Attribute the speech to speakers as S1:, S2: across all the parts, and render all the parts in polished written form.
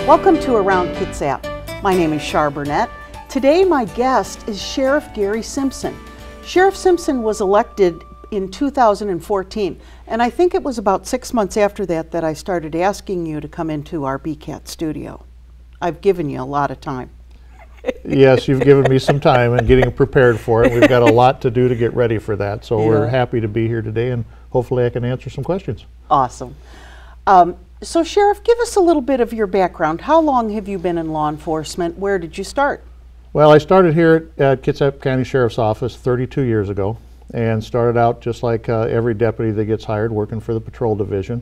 S1: Welcome to Around Kitsap. My name is Char Burnett. Today my guest is Sheriff Gary Simpson. Sheriff Simpson was elected in 2014, and I think it was about 6 months after that that I started asking you to come into our BKAT studio. I've given you a lot of time.
S2: Yes, you've given me some time and getting prepared for it. We've got a lot to do to get ready for that, so we're happy to be here today, and hopefully I can answer some questions.
S1: Awesome. So Sheriff, give us a little bit of your background. How long have you been in law enforcement? Where did you start?
S2: Well, I started here at Kitsap County Sheriff's Office 32 years ago, and started out just like every deputy that gets hired, working for the patrol division.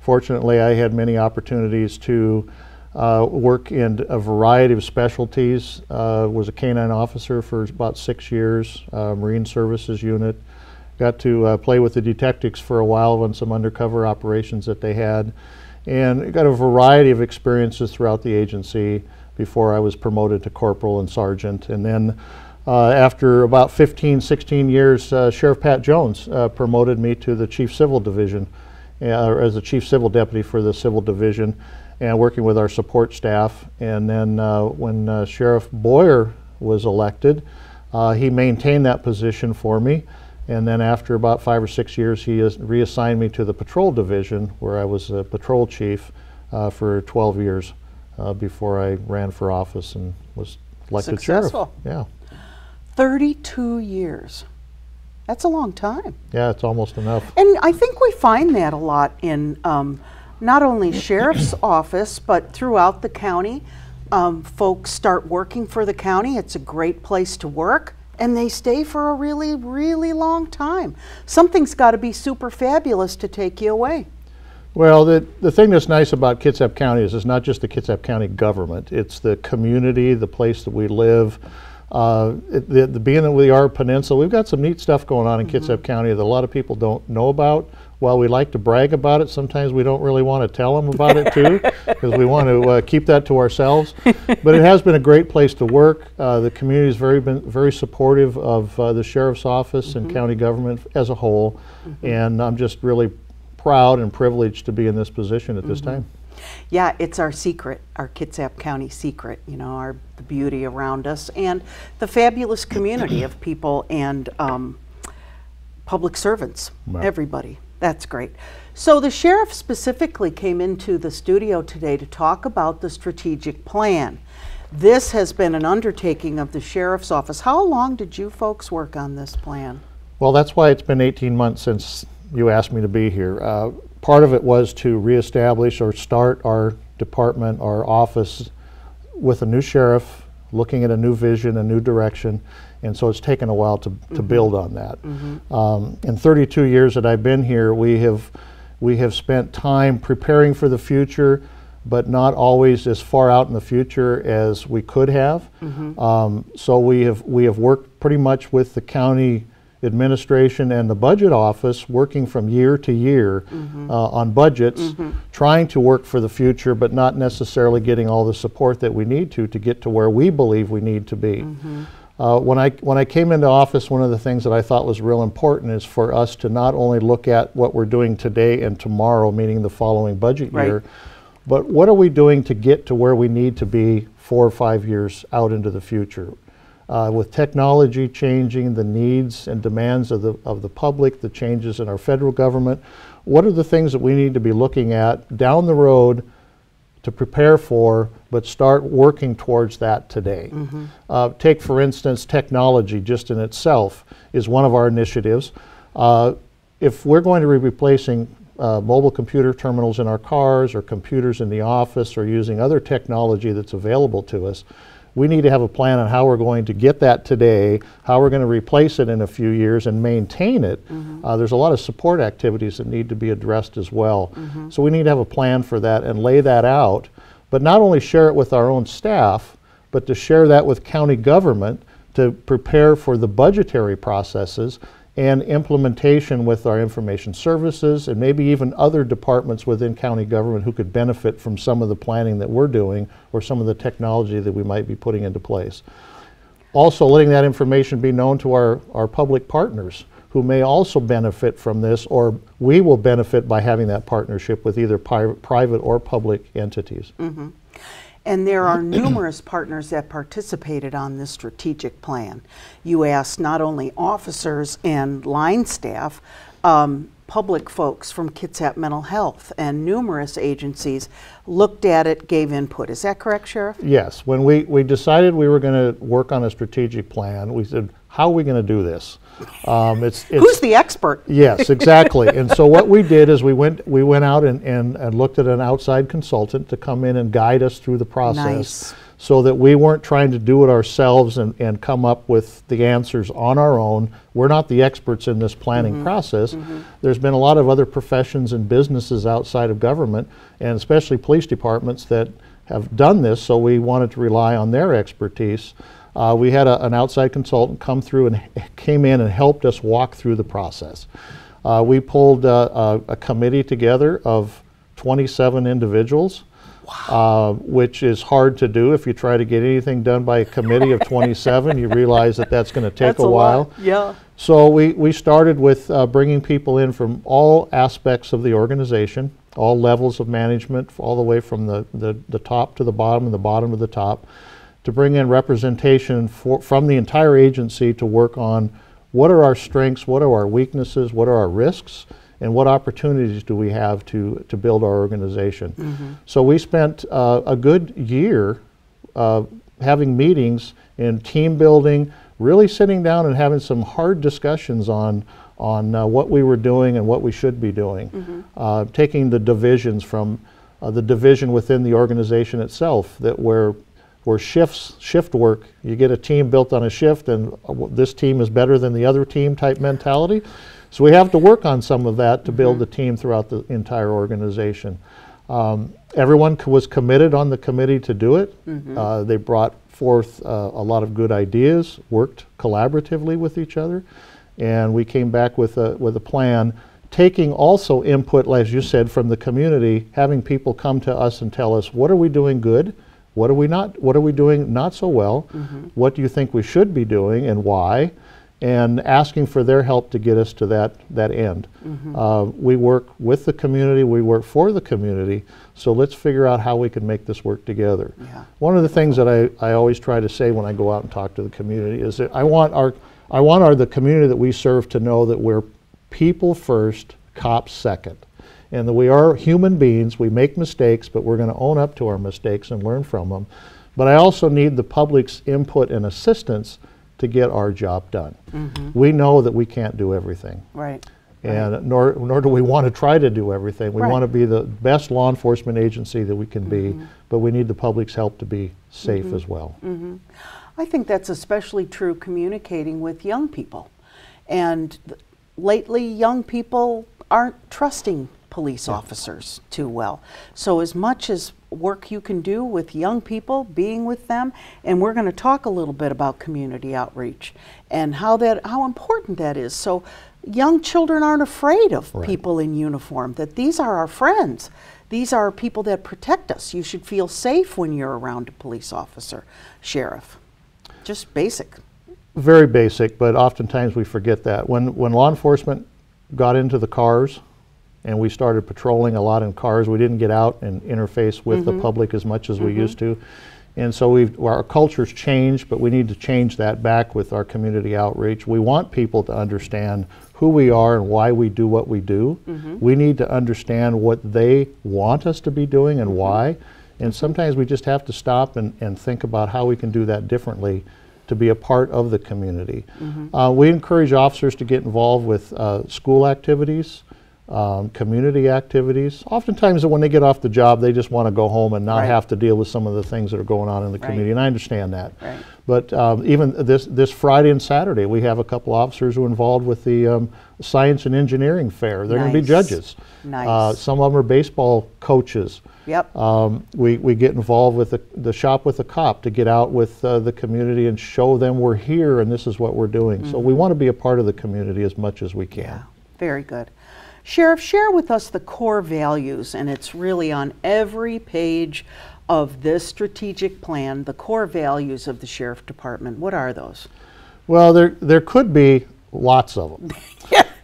S2: Fortunately, I had many opportunities to work in a variety of specialties. Was a canine officer for about 6 years, Marine Services unit. Got to play with the detectives for a while on some undercover operations that they had, and got a variety of experiences throughout the agency before I was promoted to corporal and sergeant. And then after about 15, 16 years, Sheriff Pat Jones promoted me to the Chief Civil Division as the Chief Civil Deputy for the Civil Division, and working with our support staff. And then when Sheriff Boyer was elected, he maintained that position for me. And then after about 5 or 6 years, he reassigned me to the patrol division, where I was a patrol chief for 12 years before I ran for office and was elected
S1: Successful.
S2: Sheriff. Yeah.
S1: 32 years. That's a long time.
S2: Yeah, it's almost enough.
S1: And I think we find that a lot in not only sheriff's office, but throughout the county. Folks start working for the county. It's a great place to work, and they stay for a really, really long time. Something's got to be super fabulous to take you away.
S2: Well, the thing that's nice about Kitsap County is it's not just the Kitsap County government. It's the community, the place that we live. Being that we are a peninsula, we've got some neat stuff going on in Kitsap County that a lot of people don't know about. While we like to brag about it, sometimes we don't really want to tell them about it too, because we want to keep that to ourselves. But it has been a great place to work. The community has been very supportive of the Sheriff's Office and county government as a whole, and I'm just really proud and privileged to be in this position at this time.
S1: Yeah, it's our secret, our Kitsap County secret, you know, the beauty around us and the fabulous community of people and public servants, everybody. That's great. So the sheriff specifically came into the studio today to talk about the strategic plan. This has been an undertaking of the sheriff's office. How long did you folks work on this plan?
S2: Well, that's why it's been 18 months since you asked me to be here. Part of it was to reestablish or start our department, our office, with a new sheriff, looking at a new vision, a new direction, and so it's taken a while to build on that. In 32 years that I've been here, we have spent time preparing for the future, but not always as far out in the future as we could have. So we have worked pretty much with the county administration and the budget office, working from year to year on budgets, trying to work for the future, but not necessarily getting all the support that we need to get to where we believe we need to be. When I came into office, one of the things that I thought was real important is for us to not only look at what we're doing today and tomorrow, meaning the following budget year, but what are we doing to get to where we need to be 4 or 5 years out into the future. With technology changing, the needs and demands of the public, the changes in our federal government, what are the things that we need to be looking at down the road to prepare for, but start working towards that today? Take, for instance, technology just in itself is one of our initiatives. If we're going to be replacing mobile computer terminals in our cars or computers in the office or using other technology that's available to us, we need to have a plan on how we're going to get that today, how we're going to replace it in a few years and maintain it. There's a lot of support activities that need to be addressed as well. So we need to have a plan for that and lay that out, but not only share it with our own staff, but to share that with county government to prepare for the budgetary processes and implementation with our information services and maybe even other departments within county government who could benefit from some of the planning that we're doing or some of the technology that we might be putting into place. Also letting that information be known to our public partners who may also benefit from this, or we will benefit by having that partnership with either private or public entities.
S1: And there are numerous partners that participated on this strategic plan. You asked not only officers and line staff, public folks from Kitsap Mental Health, and numerous agencies looked at it, gave input. Is that correct, Sheriff?
S2: Yes. When we decided we were going to work on a strategic plan, we said, how are we going to do this?
S1: Who's the expert?
S2: Yes, exactly. And so what we did is we went out and looked at an outside consultant to come in and guide us through the process.
S1: Nice.
S2: So that we weren't trying to do it ourselves and come up with the answers on our own. We're not the experts in this planning process. There's been a lot of other professions and businesses outside of government, and especially police departments, that have done this, so we wanted to rely on their expertise. We had an outside consultant come through and came in and helped us walk through the process. We pulled a committee together of 27 individuals. Wow. Which is hard to do. If you try to get anything done by a committee of 27, you realize that that's going to take a while.
S1: Lot. Yeah.
S2: So we started with bringing people in from all aspects of the organization, all levels of management, all the way from the top to the bottom and the bottom to the top, to bring in representation from the entire agency to work on what are our strengths, what are our weaknesses, what are our risks, and what opportunities do we have to build our organization. So we spent a good year having meetings and team building, really sitting down and having some hard discussions on what we were doing and what we should be doing. Taking the divisions from the division within the organization itself, that where shift work, you get a team built on a shift and this team is better than the other team type mentality. So we have to work on some of that to build the team throughout the entire organization. Everyone was committed on the committee to do it. They brought forth a lot of good ideas, worked collaboratively with each other, and we came back with a plan, taking also input, as you said, from the community, having people come to us and tell us, what are we doing good? What are we doing not so well? What do you think we should be doing and why? And asking for their help to get us to that end. We work with the community, we work for the community, so let's figure out how we can make this work together. One of the things that I always try to say when I go out and talk to the community is that I want the community that we serve to know that we're people first, cops second. And that we are human beings, we make mistakes, but we're going to own up to our mistakes and learn from them. But I also need the public's input and assistance to get our job done. We know that we can't do everything.
S1: Right.
S2: And nor do we want to try to do everything. We want to be the best law enforcement agency that we can be, but we need the public's help to be safe as well.
S1: I think that's especially true communicating with young people. And lately, young people aren't trusting police officers too well. So as much as work you can do with young people, being with them, and we're going to talk a little bit about community outreach and how important that is. So young children aren't afraid of people in uniform, that these are our friends. These are people that protect us. You should feel safe when you're around a police officer, sheriff. Just basic.
S2: Very basic, but oftentimes we forget that. When law enforcement got into the cars, and we started patrolling a lot in cars, we didn't get out and interface with the public as much as we used to. And so our culture's changed, but we need to change that back with our community outreach. We want people to understand who we are and why we do what we do. We need to understand what they want us to be doing and why. And sometimes we just have to stop and think about how we can do that differently to be a part of the community. We encourage officers to get involved with school activities, community activities. Oftentimes when they get off the job, they just want to go home and not have to deal with some of the things that are going on in the community, and I understand that. But even this Friday and Saturday, we have a couple officers who are involved with the Science and Engineering Fair. They're going to be judges. Some of them are baseball coaches. We get involved with the Shop with a Cop to get out with the community and show them we're here and this is what we're doing. So we want to be a part of the community as much as we can.
S1: Very good. Sheriff, share with us the core values, and it's really on every page of this strategic plan, the core values of the Sheriff Department. What are those?
S2: Well, there could be lots of them.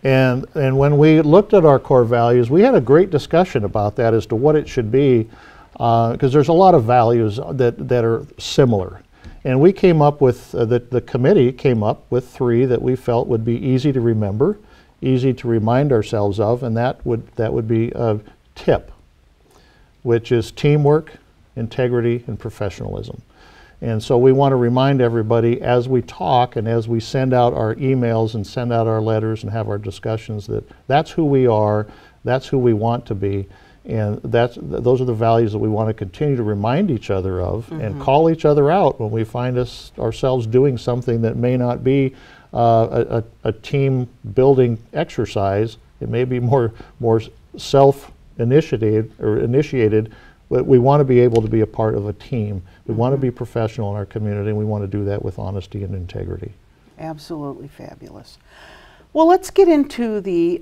S2: And when we looked at our core values, we had a great discussion about that as to what it should be. because there's a lot of values that are similar. And we came up with, the committee came up with 3 that we felt would be easy to remember, easy to remind ourselves of, and that would be TIP, which is teamwork, integrity, and professionalism. And so we want to remind everybody as we talk and as we send out our emails and send out our letters and have our discussions that that's who we are, that's who we want to be, and those are the values that we want to continue to remind each other of and call each other out when we find ourselves doing something that may not be a team building exercise. It may be more self-initiated or initiated. But we want to be able to be a part of a team. We want to be professional in our community, and we want to do that with honesty and integrity.
S1: Absolutely fabulous. Well, let's get into the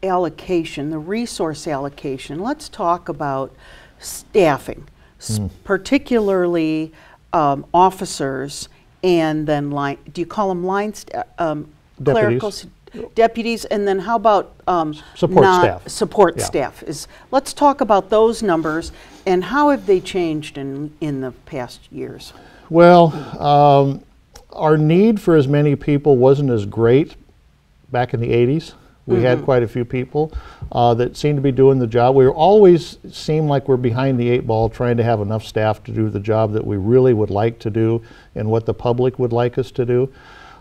S1: allocation, the resource allocation. Let's talk about staffing, particularly officers, and then do you call them clerical deputies, and then how about support staff? Let's talk about those numbers and how have they changed in the past years?
S2: Well, our need for as many people wasn't as great back in the 80s. We had quite a few people that seemed to be doing the job. We always seem like we're behind the 8 ball trying to have enough staff to do the job that we really would like to do and what the public would like us to do.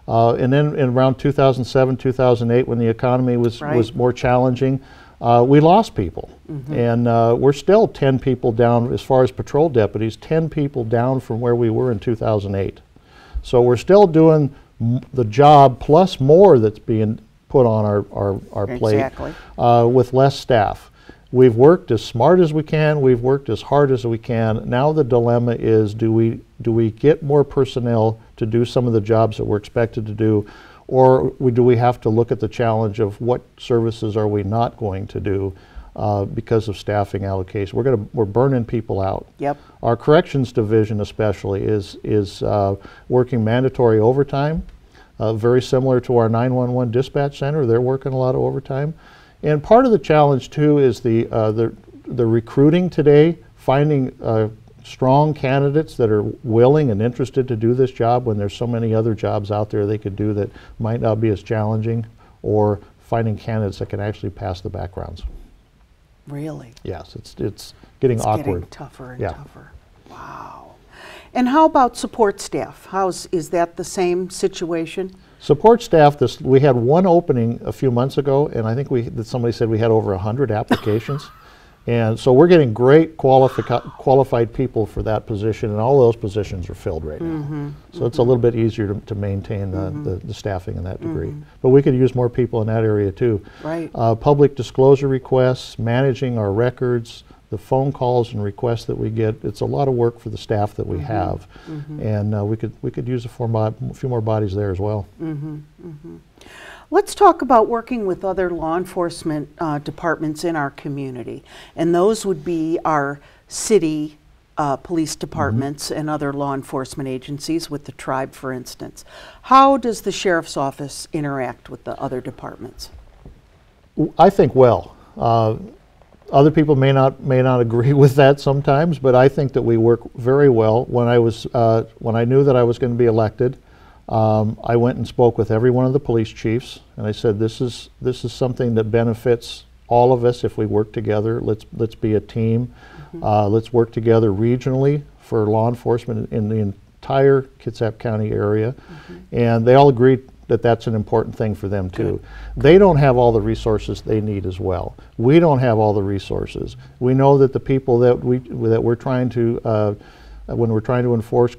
S2: And then in around 2007, 2008, when the economy was more challenging, we lost people. And we're still 10 people down as far as patrol deputies, 10 people down from where we were in 2008. So we're still doing the job plus more that's being put on our plate with less staff. We've worked as smart as we can. We've worked as hard as we can. Now the dilemma is, do we get more personnel to do some of the jobs that we're expected to do, or do we have to look at the challenge of what services are we not going to do because of staffing allocation? We're burning people out.
S1: Yep.
S2: Our corrections division especially is working mandatory overtime, very similar to our 911 dispatch center. They're working a lot of overtime. And part of the challenge too is the recruiting today, finding strong candidates that are willing and interested to do this job when there's so many other jobs out there they could do that might not be as challenging, or finding candidates that can actually pass the backgrounds.
S1: Really?
S2: Yes, it's getting awkward.
S1: Getting tougher and tougher. Wow. And how about support staff? Is that the same situation?
S2: Support staff, we had one opening a few months ago, and I think somebody said we had over 100 applications. And so we're getting great qualified people for that position, and all those positions are filled right now. So it's a little bit easier to maintain the staffing in that degree. But we could use more people in that area too.
S1: Right.
S2: Public disclosure requests, managing our records, the phone calls and requests that we get, it's a lot of work for the staff that we have. And we could use a few more bodies there as well.
S1: Let's talk about working with other law enforcement departments in our community. And those would be our city police departments and other law enforcement agencies, with the tribe, for instance. How does the sheriff's office interact with the other departments?
S2: I think well. Other people may not agree with that sometimes, but I think that we work very well. When I knew that I was going to be elected, I went and spoke with every one of the police chiefs, and I said, "This is something that benefits all of us if we work together. Let's be a team. Let's work together regionally for law enforcement in the entire Kitsap County area." And they all agreed that that's an important thing for them too. They don't have all the resources they need as well. We don't have all the resources. We know that the people that we're trying to when we're trying to enforce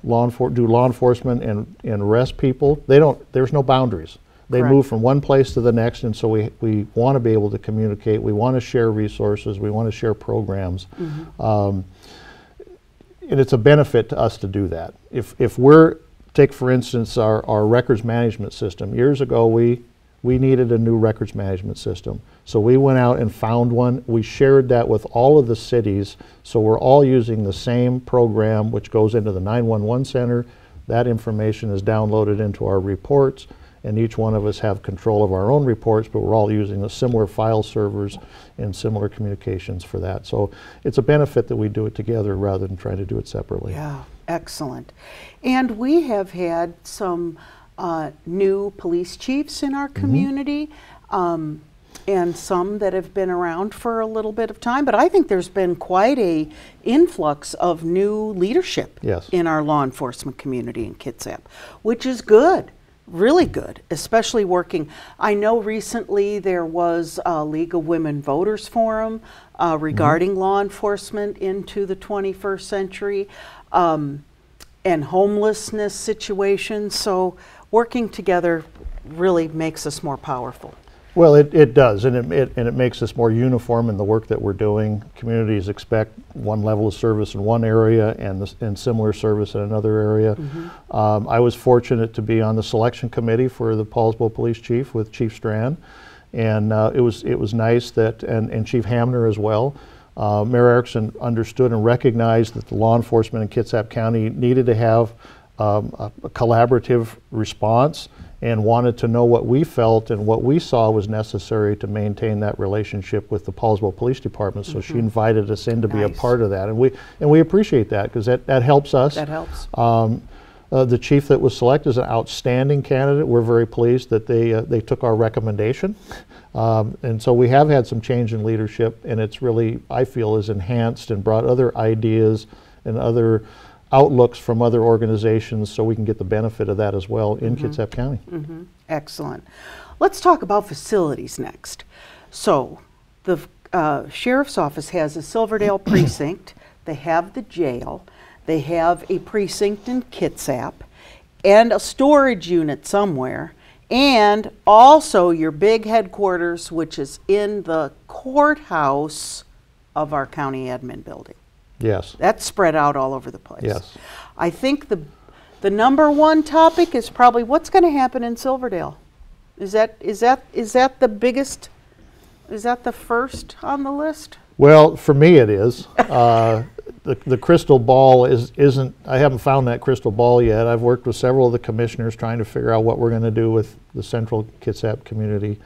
S2: law enforcement and arrest people, there's no boundaries. They move from one place to the next, and so we want to be able to communicate. We want to share resources. We want to share programs. And it's a benefit to us to do that. If we're take, for instance, our records management system. Years ago, we needed a new records management system. So we went out and found one. We shared that with all of the cities. So we're all using the same program, which goes into the 911 center. That information is downloaded into our reports, and each one of us have control of our own reports, but we're all using the similar file servers and similar communications for that. So it's a benefit that we do it together rather than trying to do it separately.
S1: Yeah, excellent. And we have had some new police chiefs in our community, and some that have been around for a little bit of time, but I think there's been quite a influx of new leadership in our law enforcement community in Kitsap, which is good, really good, especially working. I know recently there was a League of Women Voters Forum regarding law enforcement into the 21st century and homelessness situations, so working together really makes us more powerful.
S2: Well, it does, and it makes us more uniform in the work that we're doing. Communities expect one level of service in one area and similar service in another area. I was fortunate to be on the selection committee for the Paulsbo Police Chief with Chief Strand, and it was nice that, and Chief Hamner as well. Mayor Erickson understood and recognized that the law enforcement in Kitsap County needed to have a collaborative response, and wanted to know what we felt and what we saw was necessary to maintain that relationship with the Paulsbo Police Department. So she invited us in to be a part of that, and we appreciate that, because that helps us.
S1: That helps.
S2: The chief that was selected is an outstanding candidate. We're very pleased that they took our recommendation, and so we have had some change in leadership, and it's really, I feel, has enhanced and brought other ideas and other outlooks from other organizations, so we can get the benefit of that as well in Kitsap County.
S1: Excellent. Let's talk about facilities next. So the Sheriff's Office has a Silverdale precinct, they have the jail, they have a precinct in Kitsap, and a storage unit somewhere, and also your big headquarters, which is in the courthouse of our county admin building.
S2: Yes. That's
S1: spread out all over the place.
S2: Yes.
S1: I think the number one topic is probably what's going to happen in Silverdale. Is that the biggest? Is that the first on the list?
S2: Well, for me it is. The crystal ball isn't. I haven't found that crystal ball yet. I've worked with several of the commissioners trying to figure out what we're going to do with the central Kitsap community.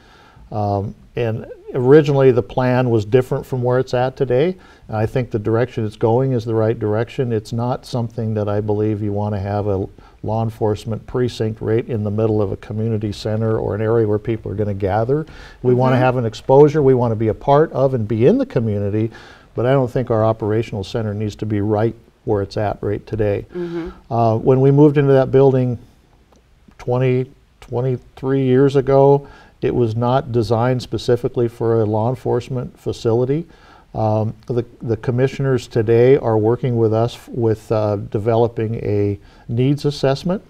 S2: And originally the plan was different from where it's at today. And I think the direction it's going is the right direction. It's not something that I believe you want to have a law enforcement precinct right in the middle of a community center or an area where people are going to gather. We want to have an exposure. We want to be a part of and be in the community, but I don't think our operational center needs to be right where it's at right today. When we moved into that building 23 years ago, it was not designed specifically for a law enforcement facility. The commissioners today are working with us with developing a needs assessment,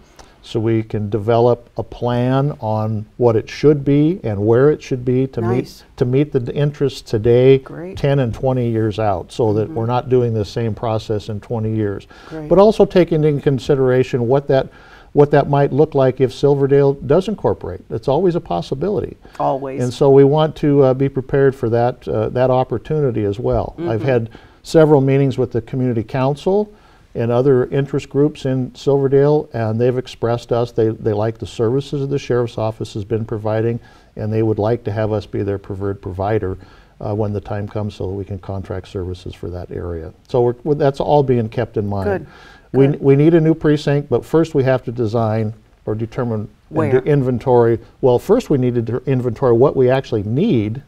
S2: so we can develop a plan on what it should be and where it should be to meet the interests today, 10 and 20 years out, so that we're not doing the same process in 20 years. But also taking into consideration what that might look like if Silverdale does incorporate. It's always a possibility.
S1: Always.
S2: And so we want to be prepared for that opportunity as well. I've had several meetings with the community council and other interest groups in Silverdale, and they've expressed us, they like the services the Sheriff's Office has been providing, and they would like to have us be their preferred provider when the time comes, so that we can contract services for that area. So that's all being kept in mind.
S1: Good.
S2: We need a new precinct, but first we have to design or determine and do inventory. Well, first we need to inventory what we actually need,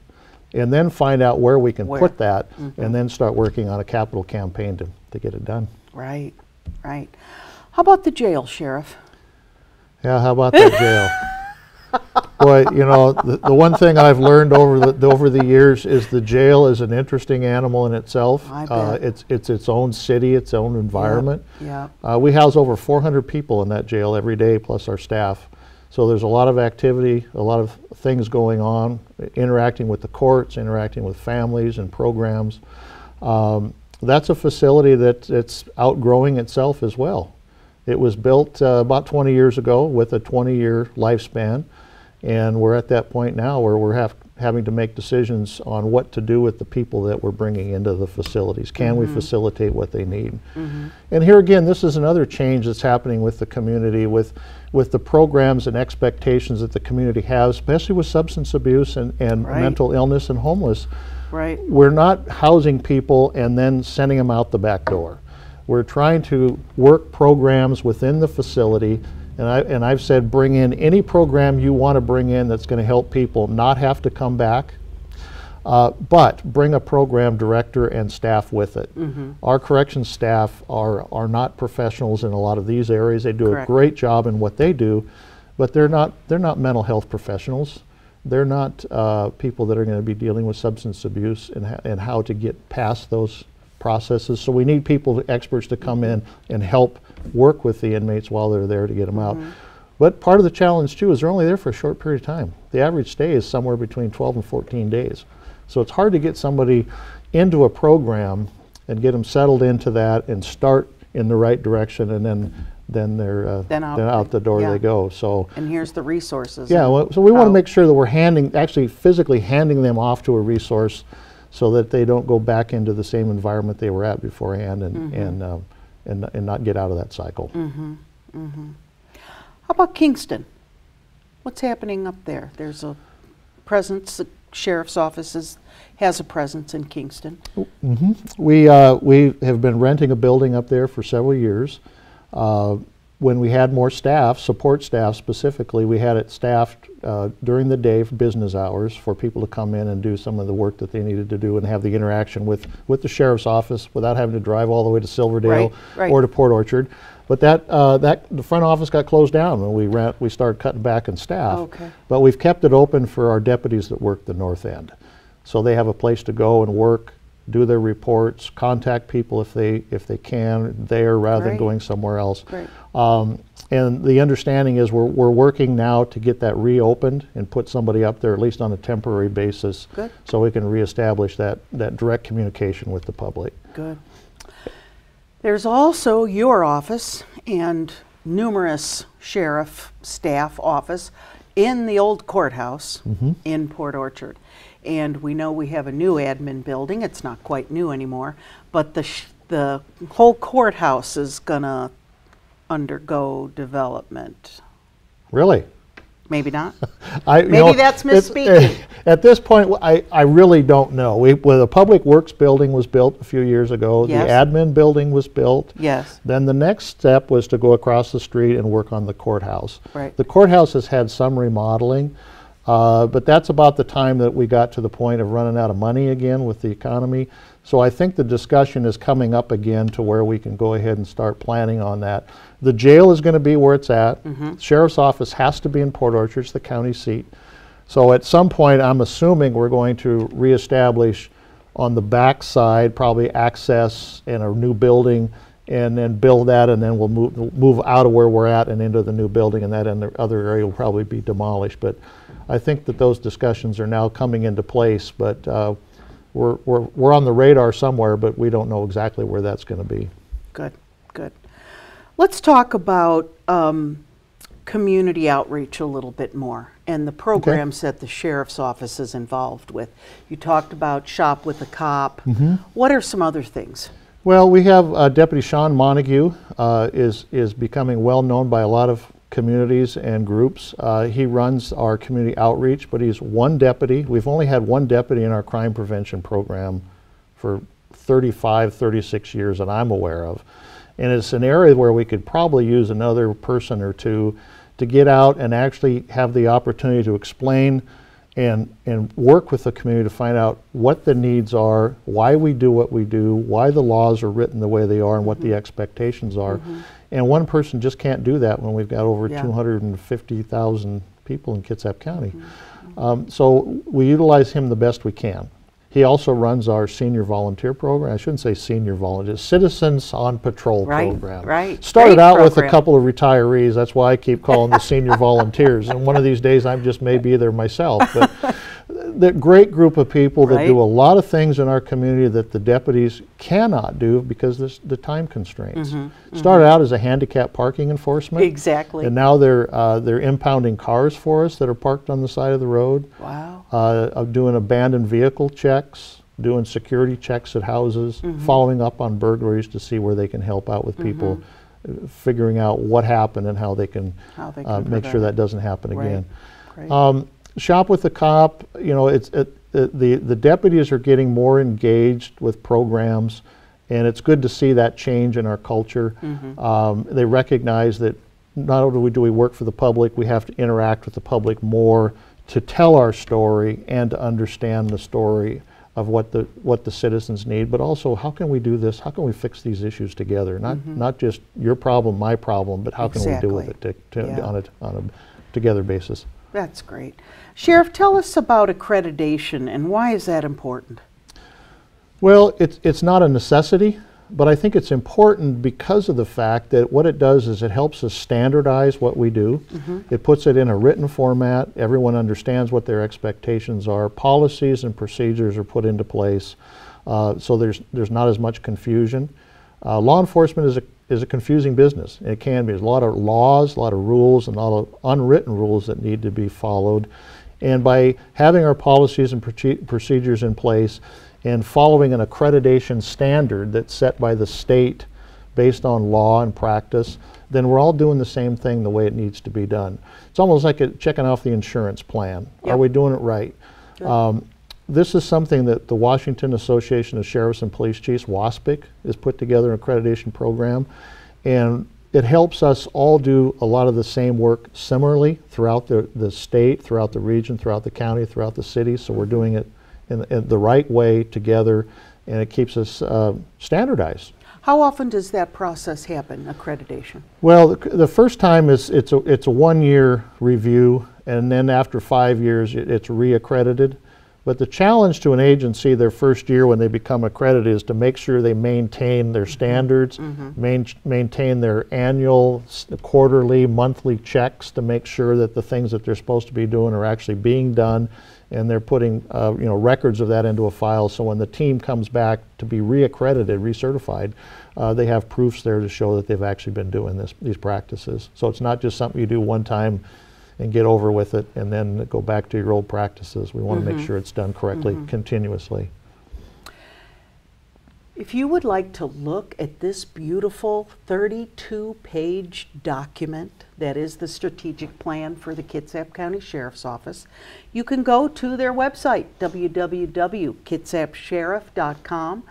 S2: and then find out where we can put that, and then start working on a capital campaign to get it done.
S1: Right, right. How about the jail, Sheriff?
S2: Yeah, how about that jail? Boy, you know, the one thing I've learned over the years is the jail is an interesting animal in itself.
S1: I bet.
S2: It's its own city, its own environment.
S1: Yeah.
S2: We house over 400 people in that jail every day, plus our staff. So there's a lot of activity, a lot of things going on, interacting with the courts, interacting with families and programs. That's a facility it's outgrowing itself as well. It was built about 20 years ago with a 20-year lifespan, And we're at that point now where we're having to make decisions on what to do with the people that we're bringing into the facilities. Can we facilitate what they need? And here again, this is another change that's happening with the community, with the programs and expectations that the community has, especially with substance abuse and mental illness and homeless.
S1: Right.
S2: We're not housing people and then sending them out the back door. We're trying to work programs within the facility, and I've said bring in any program you want to bring in that's going to help people not have to come back, but bring a program director and staff with it. Our corrections staff are not professionals in a lot of these areas. They do a great job in what they do, but they're not mental health professionals. They're not people that are going to be dealing with substance abuse and how to get past those processes. So we need people, experts, to come in and help work with the inmates while they're there to get them out. But part of the challenge too is they're only there for a short period of time. The average stay is somewhere between 12 and 14 days. So it's hard to get somebody into a program and get them settled into that and start in the right direction, and then they're out the door they go. So,
S1: and here's the resources.
S2: Yeah, well, so we want to make sure that we're actually physically handing them off to a resource so that they don't go back into the same environment they were at beforehand and not get out of that cycle.
S1: How about Kingston? What's happening up there? There's a presence, the sheriff's office has a presence in Kingston.
S2: We have been renting a building up there for several years. When we had more staff, support staff specifically, we had it staffed during the day for business hours for people to come in and do some of the work that they needed to do and have the interaction with the sheriff's office without having to drive all the way to Silverdale or to Port Orchard. But the front office got closed down when we started cutting back in staff. But we've kept it open for our deputies that work the north end. So they have a place to go and work, do their reports, contact people if they can there rather than going somewhere else. And the understanding is we're working now to get that reopened and put somebody up there at least on a temporary basis so we can reestablish that direct communication with the public.
S1: Good. There's also your office and numerous sheriff staff office in the old courthouse in Port Orchard. And we know we have a new admin building. It's not quite new anymore, but the whole courthouse is gonna undergo development.
S2: Really?
S1: Maybe not.
S2: Maybe
S1: that's misspeaking.
S2: At this point, I really don't know. When the Public Works building was built a few years ago, the admin building was built. Then the next step was to go across the street and work on the courthouse. The courthouse has had some remodeling. But that's about the time that we got to the point of running out of money again with the economy. So I think the discussion is coming up again to where we can go ahead and start planning on that. The jail is going to be where it's at. Sheriff's office has to be in Port Orchard, it's the county seat. So at some point, I'm assuming we're going to reestablish on the back side, probably access and a new building, and then build that, and then we'll move out of where we're at and into the new building, and that and the other area will probably be demolished. But I think that those discussions are now coming into place, but we're on the radar somewhere, but we don't know exactly where that's going to be.
S1: Good, good. Let's talk about community outreach a little bit more and the programs that the sheriff's office is involved with. You talked about Shop with a Cop. What are some other things?
S2: Well, we have Deputy Sean Montague is becoming well known by a lot of communities and groups. He runs our community outreach, but he's one deputy. We've only had one deputy in our crime prevention program for 35, 36 years that I'm aware of. And it's an area where we could probably use another person or two to get out and actually have the opportunity to explain and work with the community to find out what the needs are, why we do what we do, why the laws are written the way they are, and what the expectations are. And one person just can't do that when we've got over 250,000 people in Kitsap County. So we utilize him the best we can. He also runs our senior volunteer program. I shouldn't say senior volunteer, Citizens on Patrol program. Started out with a couple of retirees. That's why I keep calling the senior volunteers. And one of these days I just may be there myself. But the great group of people that
S1: Right.
S2: do a lot of things in our community that the deputies cannot do because the time constraints. Started out as a handicap parking enforcement.
S1: Exactly.
S2: And now they're impounding cars for us that are parked on the side of the road.
S1: Wow.
S2: Of doing abandoned vehicle checks, doing security checks at houses, following up on burglaries to see where they can help out with people, figuring out what happened and how they can, make sure that doesn't happen
S1: Right.
S2: again.
S1: Great.
S2: Shop with the Cop, you know, the deputies are getting more engaged with programs, and it's good to see that change in our culture. They recognize that not only do we work for the public, we have to interact with the public more to tell our story and to understand the story of what the citizens need, but also how can we do this? How can we fix these issues together? Not just your problem, my problem, but how can we deal with it on a together basis?
S1: That's great. Sheriff, tell us about accreditation and why is that important?
S2: Well, it's not a necessity, but I think it's important because of the fact that what it does is it helps us standardize what we do. It puts it in a written format. Everyone understands what their expectations are. Policies and procedures are put into place, so there's not as much confusion. Law enforcement is a confusing business. It can be. There's a lot of laws, a lot of rules, and a lot of unwritten rules that need to be followed. And by having our policies and procedures in place and following an accreditation standard that's set by the state based on law and practice, then we're all doing the same thing the way it needs to be done. It's almost like checking off the insurance plan. Are we doing it right? This is something that the Washington Association of Sheriffs and Police Chiefs, WASPIC, has put together an accreditation program, and it helps us all do a lot of the same work similarly throughout the state, throughout the region, throughout the county, throughout the city, so we're doing it in the right way together, and it keeps us standardized.
S1: How often does that process happen, accreditation?
S2: Well, the first time it's a 1-year review, and then after 5 years it's reaccredited. But the challenge to an agency their first year when they become accredited is to make sure they maintain their standards, maintain their annual, quarterly, monthly checks to make sure that the things that they're supposed to be doing are actually being done, and they're putting records of that into a file, so when the team comes back to be reaccredited, recertified, they have proofs there to show that they've actually been doing these practices. So it's not just something you do one time and get over with it and then go back to your old practices. We want to make sure it's done correctly continuously.
S1: If you would like to look at this beautiful 32-page document that is the strategic plan for the Kitsap County Sheriff's Office, you can go to their website, www.kitsapsheriff.com.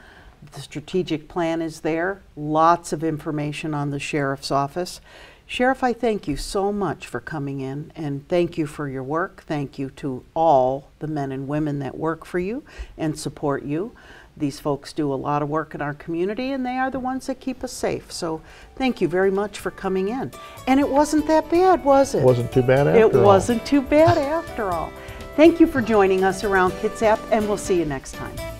S1: The strategic plan is there, lots of information on the Sheriff's Office. Sheriff, I thank you so much for coming in, and thank you for your work. Thank you to all the men and women that work for you and support you. These folks do a lot of work in our community, and they are the ones that keep us safe. So thank you very much for coming in. And it wasn't that bad, was it?
S2: It wasn't too bad after all.
S1: It wasn't too bad after all. Thank you for joining us around Kitsap, and we'll see you next time.